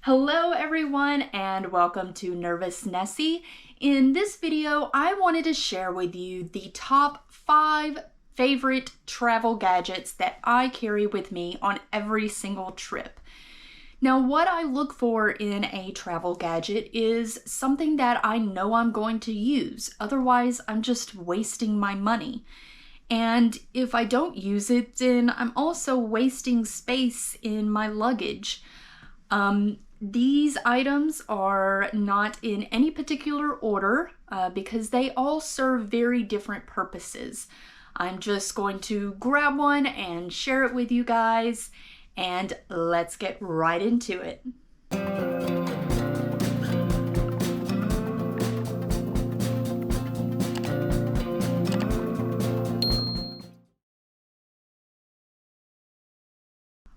Hello everyone and welcome to Nervous Nessie. In this video, I wanted to share with you the top 5 favorite travel gadgets that I carry with me on every single trip. Now, what I look for in a travel gadget is something that I know I'm going to use. Otherwise, I'm just wasting my money. And if I don't use it, then I'm also wasting space in my luggage. These items are not in any particular order because they all serve very different purposes. I'm just going to grab one and share it with you guys, and let's get right into it.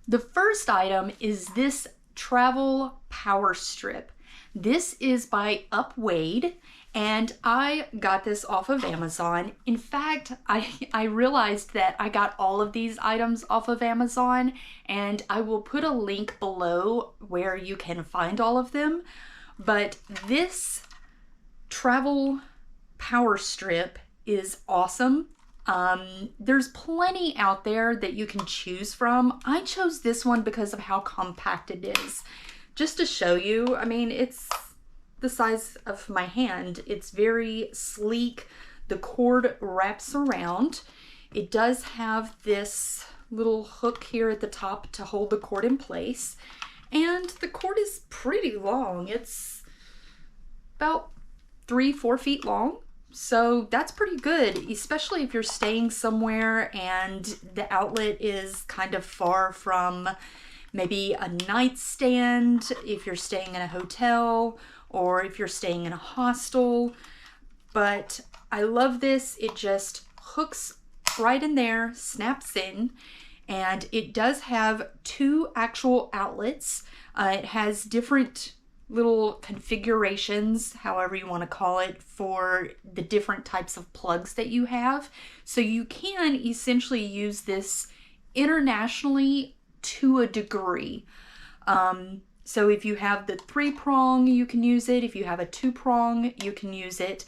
The first item is this travel power strip. This is by Upwade, and I got this off of Amazon. In fact, I realized that I got all of these items off of Amazon, and I will put a link below where you can find all of them. But this travel power strip is awesome. There's plenty out there that you can choose from. I chose this one because of how compact it is. Just to show you, I mean, it's the size of my hand. It's very sleek. The cord wraps around. It does have this little hook here at the top to hold the cord in place. And the cord is pretty long. It's about 3-4 feet long. So that's pretty good, especially if you're staying somewhere and the outlet is kind of far from maybe a nightstand, if you're staying in a hotel, or if you're staying in a hostel. But I love this. It just hooks right in there, snaps in, and it does have 2 actual outlets. It has different little configurations, however you want to call it, for the different types of plugs that you have. So you can essentially use this internationally to a degree. So if you have the 3-prong, you can use it. If you have a 2-prong, you can use it.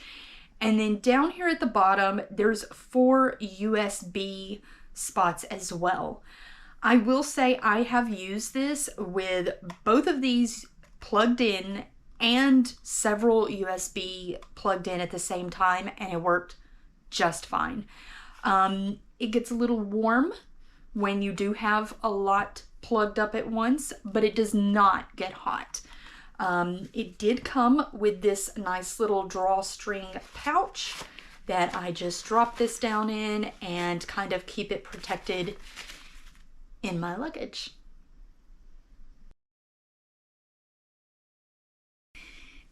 And then down here at the bottom, there's 4 USB spots as well. I will say I have used this with both of these plugged in and several USB plugged in at the same time, and it worked just fine. It gets a little warm when you do have a lot plugged up at once, but it does not get hot. It did come with this nice little drawstring pouch that I just drop this down in and kind of keep it protected in my luggage.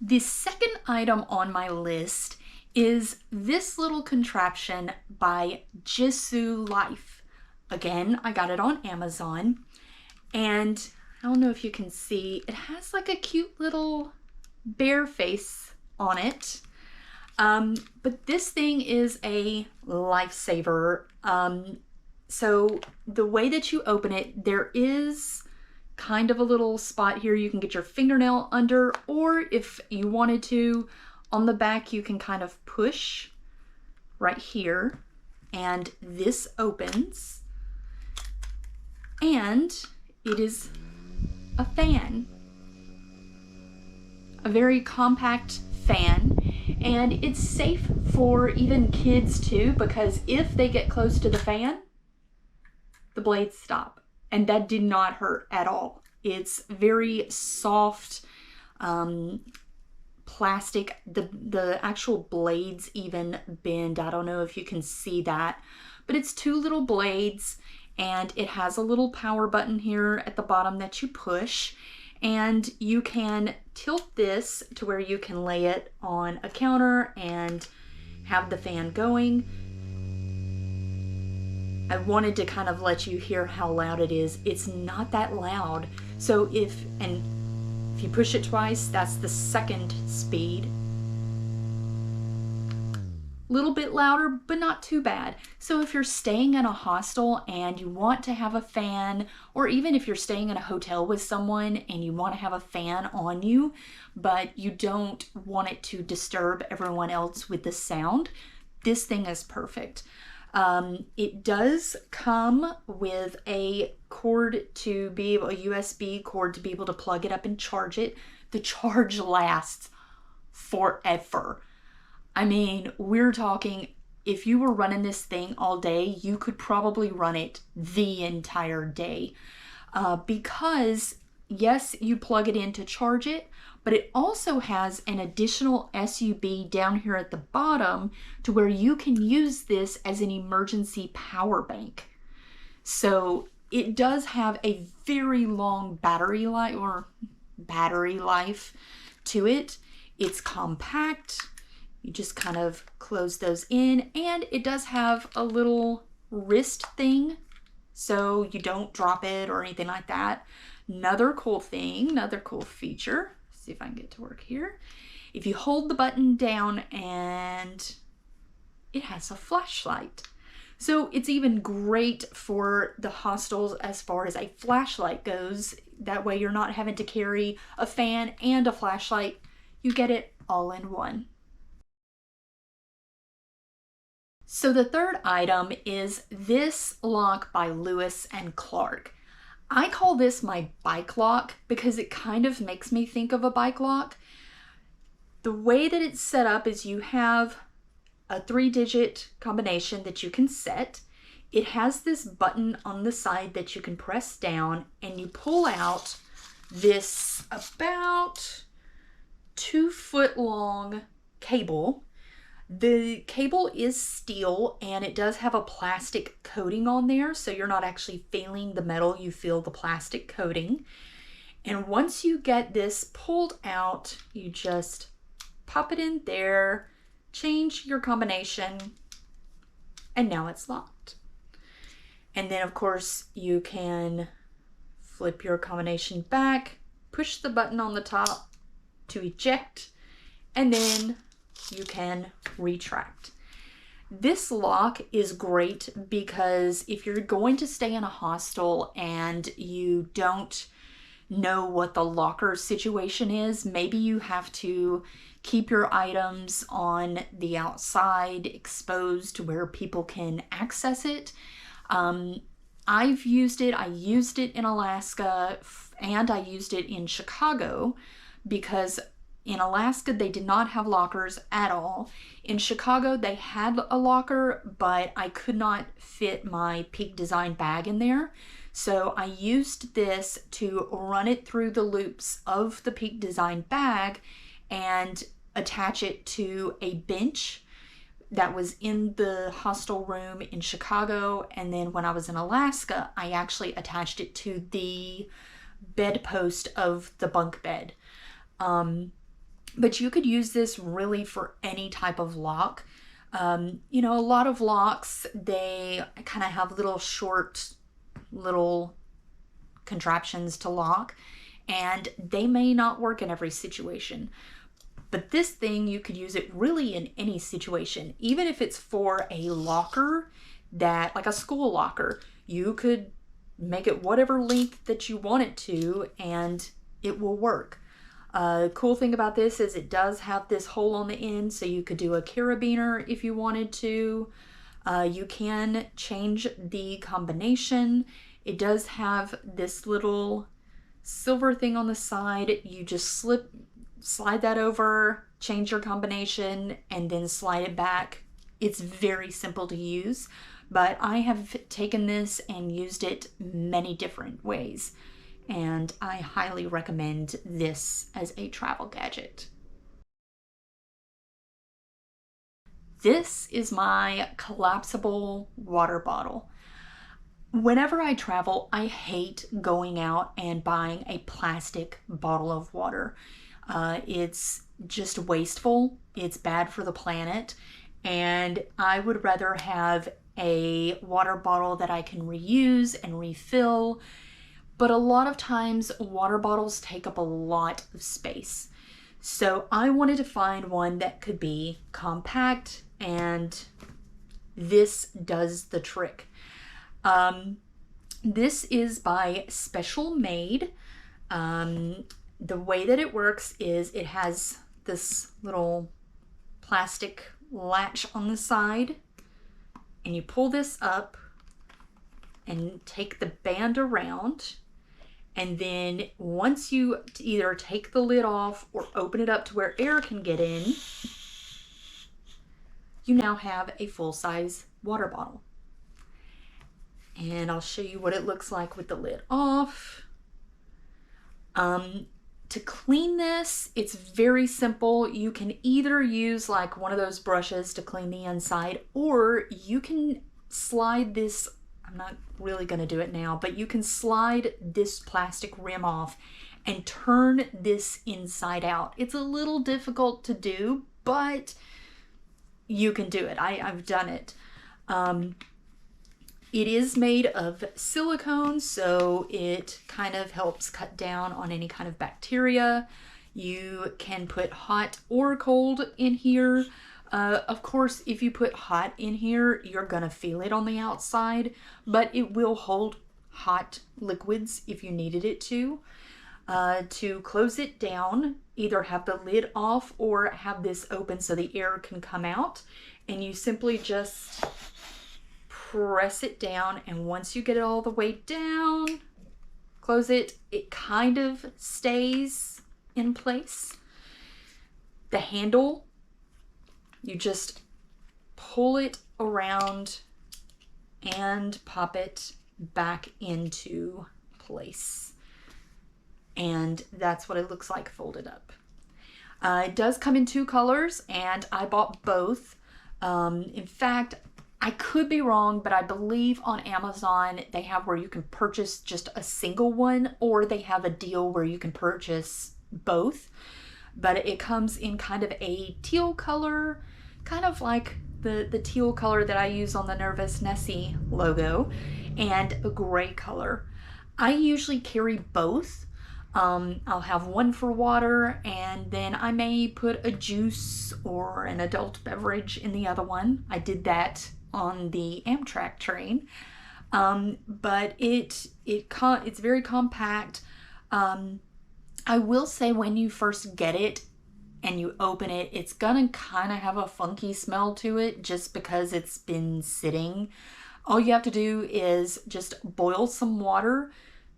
The second item on my list is this little contraption by Jisulife. Again, I got it on Amazon, and I don't know if you can see, it has like a cute little bear face on it. But this thing is a lifesaver. So the way that you open it, there is kind of a little spot here you can get your fingernail under, or if you wanted to, on the back you can kind of push right here and this opens, and it is a fan, a very compact fan, and it's safe for even kids too, because if they get close to the fan, the blades stop. And that did not hurt at all. It's very soft plastic. The actual blades even bend. I don't know if you can see that, but it's 2 little blades, and it has a little power button here at the bottom that you push, and you can tilt this to where you can lay it on a counter and have the fan going. I wanted to kind of let you hear how loud it is. It's not that loud. So if you push it twice, that's the 2nd speed. little bit louder, but not too bad. So if you're staying in a hostel and you want to have a fan, or even if you're staying in a hotel with someone and you want to have a fan on you, but you don't want it to disturb everyone else with the sound, this thing is perfect. It does come with a cord to be able, a USB cord to be able to plug it up and charge it. The charge lasts forever. I mean, we're talking, if you were running this thing all day, you could probably run it the entire day. Because, yes, you plug it in to charge it, but it also has an additional SUB down here at the bottom to where you can use this as an emergency power bank. So it does have a very long battery life to it. It's compact. You just kind of close those in, and it does have a little wrist thing so you don't drop it or anything like that. Another cool thing, another cool feature, see if I can get to work here. If you hold the button down, and it has a flashlight. So it's even great for the hostels as far as a flashlight goes. That way you're not having to carry a fan and a flashlight. You get it all in one. So the third item is this lock by Lewis and Clark. I call this my bike lock because it kind of makes me think of a bike lock. The way that it's set up is you have a 3-digit combination that you can set. It has this button on the side that you can press down, and you pull out this about 2-foot long cable. The cable is steel and it does have a plastic coating on there, so you're not actually feeling the metal, you feel the plastic coating. And once you get this pulled out, you just pop it in there, change your combination, and now it's locked. And then of course you can flip your combination back, push the button on the top to eject, and then you can retract. This lock is great because if you're going to stay in a hostel and you don't know what the locker situation is, maybe you have to keep your items on the outside, exposed to where people can access it. I've used it. I used it in Alaska and I used it in Chicago because in Alaska, they did not have lockers at all. In Chicago, they had a locker, but I could not fit my Peak Design bag in there. So I used this to run it through the loops of the Peak Design bag and attach it to a bench that was in the hostel room in Chicago. And then when I was in Alaska, I actually attached it to the bedpost of the bunk bed. But you could use this really for any type of lock. You know, a lot of locks, they kind of have little contraptions to lock, and they may not work in every situation. But this thing, you could use it really in any situation. Even if it's for a locker that, like a school locker, you could make it whatever length that you want it to, and it will work. Cool thing about this is it does have this hole on the end, so you could do a carabiner if you wanted to. You can change the combination. It does have this little silver thing on the side. You just slide that over, change your combination, and then slide it back. It's very simple to use, but I have taken this and used it many different ways. And I highly recommend this as a travel gadget. This is my collapsible water bottle. Whenever I travel, I hate going out and buying a plastic bottle of water. It's just wasteful, it's bad for the planet, and I would rather have a water bottle that I can reuse and refill. But a lot of times water bottles take up a lot of space. So I wanted to find one that could be compact, and this does the trick. This is by Special Made. The way that it works is it has this little plastic latch on the side, and you pull this up and take the band around, and then once you either take the lid off or open it up to where air can get in, you now have a full-size water bottle. And I'll show you what it looks like with the lid off. To clean this, it's very simple. You can either use like one of those brushes to clean the inside, or you can slide this, I'm not really gonna do it now, but you can slide this plastic rim off and turn this inside out. It's a little difficult to do, but you can do it. I've done it. It is made of silicone, so it kind of helps cut down on any kind of bacteria. You can put hot or cold in here. Of course, if you put hot in here, you're gonna feel it on the outside, but it will hold hot liquids if you needed it to. To close it down, either have the lid off or have this open so the air can come out, and you simply just press it down, and once you get it all the way down, close it, it kind of stays in place. The handle, you just pull it around and pop it back into place. And that's what it looks like folded up. It does come in 2 colors, and I bought both. In fact, I could be wrong, but I believe on Amazon they have where you can purchase just a single one, or they have a deal where you can purchase both. But it comes in kind of a teal color, kind of like the teal color that I use on the Nervous Nessie logo, and a gray color. I usually carry both. I'll have one for water, and then I may put a juice or an adult beverage in the other one. I did that on the Amtrak train, but it's very compact. I will say when you first get it and you open it, it's gonna kind of have a funky smell to it just because it's been sitting. All you have to do is just boil some water,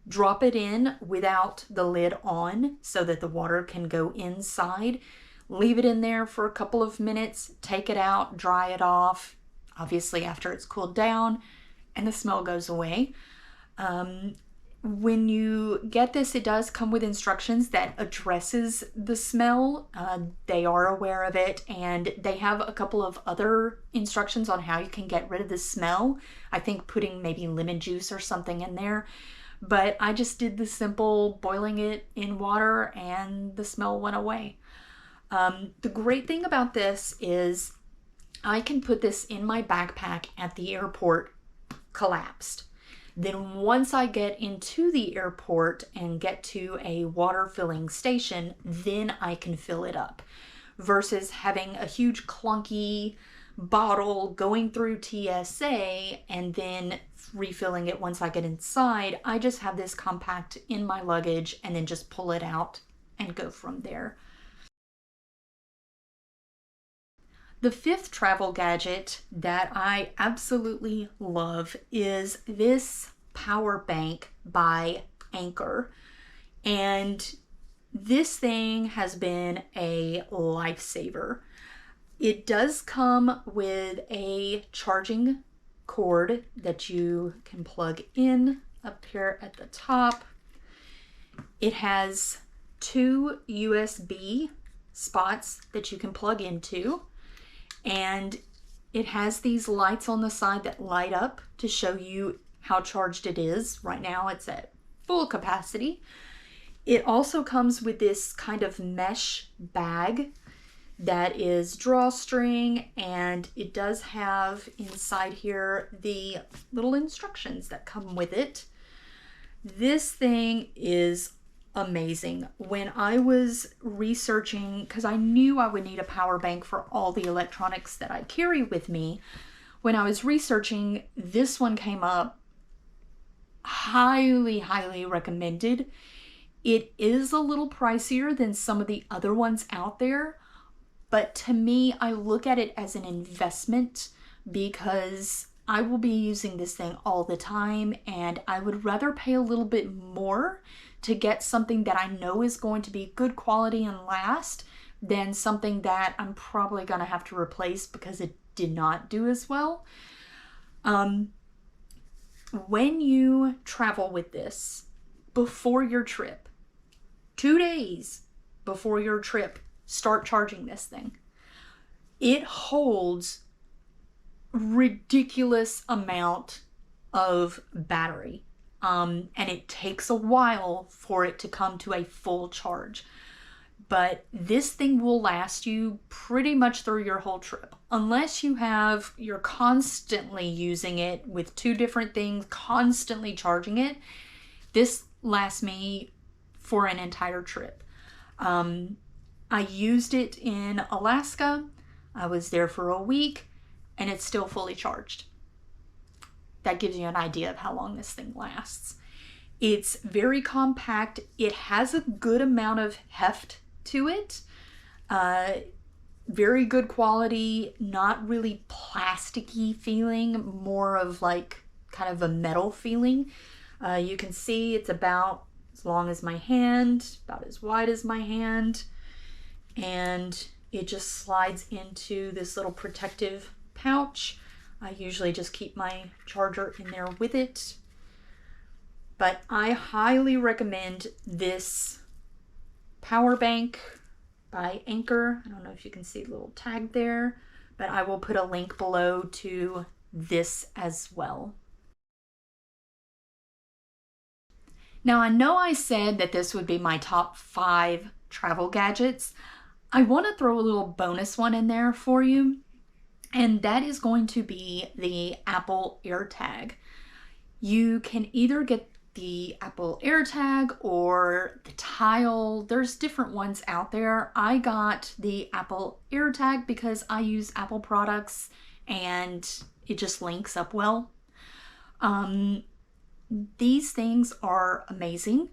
drop it in without the lid on so that the water can go inside. Leave it in there for a couple of minutes, take it out, dry it off, obviously after it's cooled down, and the smell goes away. When you get this, it does come with instructions that addresses the smell. They are aware of it, and they have a couple of other instructions on how you can get rid of the smell. I think putting maybe lemon juice or something in there. But I just did the simple boiling it in water and the smell went away. The great thing about this is I can put this in my backpack at the airport collapsed. Then once I get into the airport and get to a water filling station, then I can fill it up. Versus having a huge clunky bottle going through TSA and then refilling it once I get inside. I just have this compact in my luggage and then just pull it out and go from there. The 5th travel gadget that I absolutely love is this Powerbank by Anker. And this thing has been a lifesaver. It does come with a charging cord that you can plug in up here at the top. It has 2 USB spots that you can plug into, and it has these lights on the side that light up to show you how charged it is. Right now it's at full capacity. It also comes with this kind of mesh bag that is drawstring, and it does have inside here the little instructions that come with it. This thing is amazing. When I was researching, because I knew I would need a power bank for all the electronics that I carry with me, when I was researching, this one came up. Highly, highly recommended. It is a little pricier than some of the other ones out there, but to me, I look at it as an investment because I will be using this thing all the time, and I would rather pay a little bit more to get something that I know is going to be good quality and last than something that I'm probably going to have to replace because it did not do as well. When you travel with this before your trip, 2 days before your trip, start charging this thing. It holds ridiculous amount of battery, and it takes a while for it to come to a full charge. But this thing will last you pretty much through your whole trip. Unless you're constantly using it with 2 different things, constantly charging it. This lasts me for an entire trip. I used it in Alaska. I was there for a week and it's still fully charged. That gives you an idea of how long this thing lasts. It's very compact. It has a good amount of heft to it. Very good quality, not really plasticky feeling, more of like kind of a metal feeling. You can see it's about as long as my hand, about as wide as my hand, and it just slides into this little protective pouch. I usually just keep my charger in there with it. But I highly recommend this power bank by Anker. I don't know if you can see the little tag there, but I will put a link below to this as well. Now, I know I said that this would be my top 5 travel gadgets. I want to throw a little bonus one in there for you, and that is going to be the Apple AirTag. You can either get the Apple AirTag or the Tile. There's different ones out there. I got the Apple AirTag because I use Apple products and it just links up well. These things are amazing.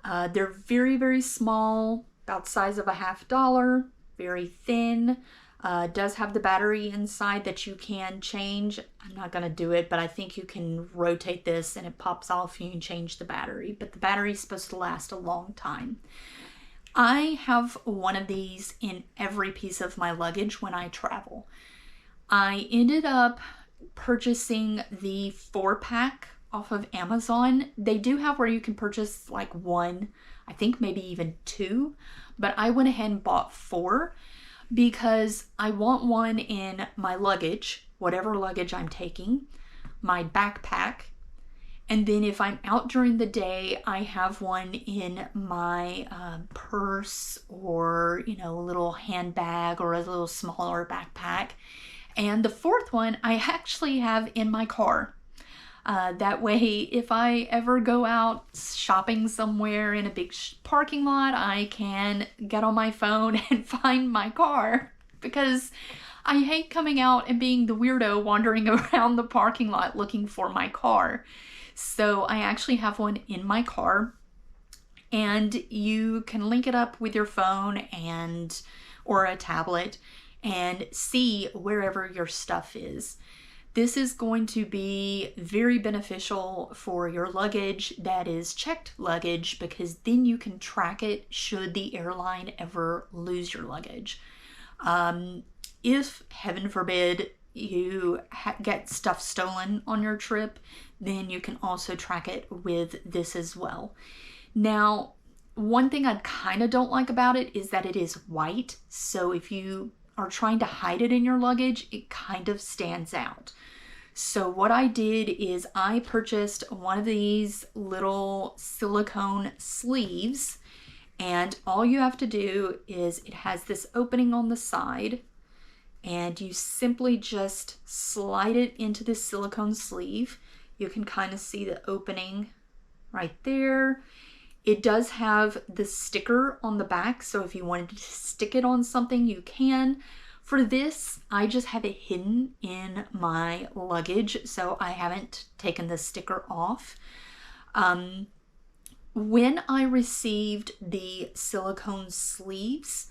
They're very, very small, about the size of a $50, very thin. Does have the battery inside that you can change. I'm not going to do it, but I think you can rotate this and it pops off and you can change the battery. But the battery is supposed to last a long time. I have one of these in every piece of my luggage when I travel. I ended up purchasing the 4-pack off of Amazon. They do have where you can purchase like 1, I think maybe even 2, but I went ahead and bought 4 because I want one in my luggage, whatever luggage I'm taking, my backpack, and then if I'm out during the day, I have one in my purse or, you know, a little handbag or a little smaller backpack. And the 4th one I actually have in my car. That way, if I ever go out shopping somewhere in a big parking lot, I can get on my phone and find my car, because I hate coming out and being the weirdo wandering around the parking lot looking for my car. So I actually have one in my car, and you can link it up with your phone or a tablet and see wherever your stuff is. This is going to be very beneficial for your luggage that is checked luggage, because then you can track it should the airline ever lose your luggage. If, heaven forbid, you get stuff stolen on your trip, then you can also track it with this as well. Now, one thing I kind of don't like about it is that it is white, so if you are trying to hide it in your luggage, it kind of stands out. So what I did is I purchased one of these little silicone sleeves, and all you have to do is, it has this opening on the side, and you simply just slide it into this silicone sleeve. You can kind of see the opening right there. It does have the sticker on the back, so if you wanted to stick it on something, you can. For this, I just have it hidden in my luggage, so I haven't taken the sticker off. When I received the silicone sleeves,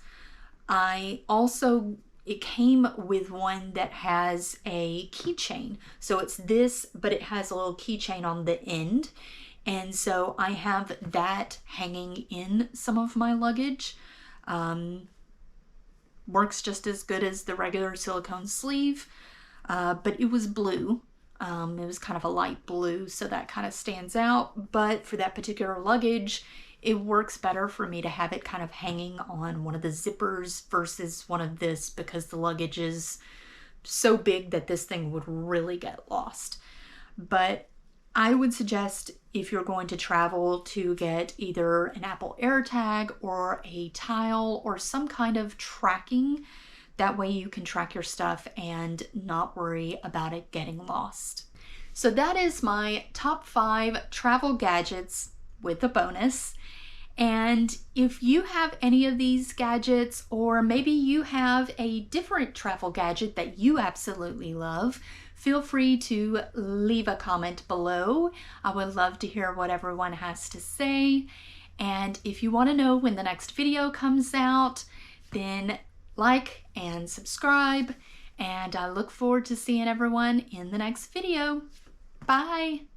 it came with one that has a keychain. So it's this, but it has a little keychain on the end. And so I have that hanging in some of my luggage. Works just as good as the regular silicone sleeve, but it was blue. It was kind of a light blue, so that kind of stands out. But for that particular luggage, it works better for me to have it kind of hanging on one of the zippers versus one of this, because the luggage is so big that this thing would really get lost. But I would suggest, if you're going to travel, to get either an Apple AirTag or a tile or some kind of tracking. That way you can track your stuff and not worry about it getting lost. So that is my top 5 travel gadgets with a bonus. And if you have any of these gadgets, or maybe you have a different travel gadget that you absolutely love, feel free to leave a comment below. I would love to hear what everyone has to say. And if you want to know when the next video comes out, then like and subscribe. And I look forward to seeing everyone in the next video. Bye!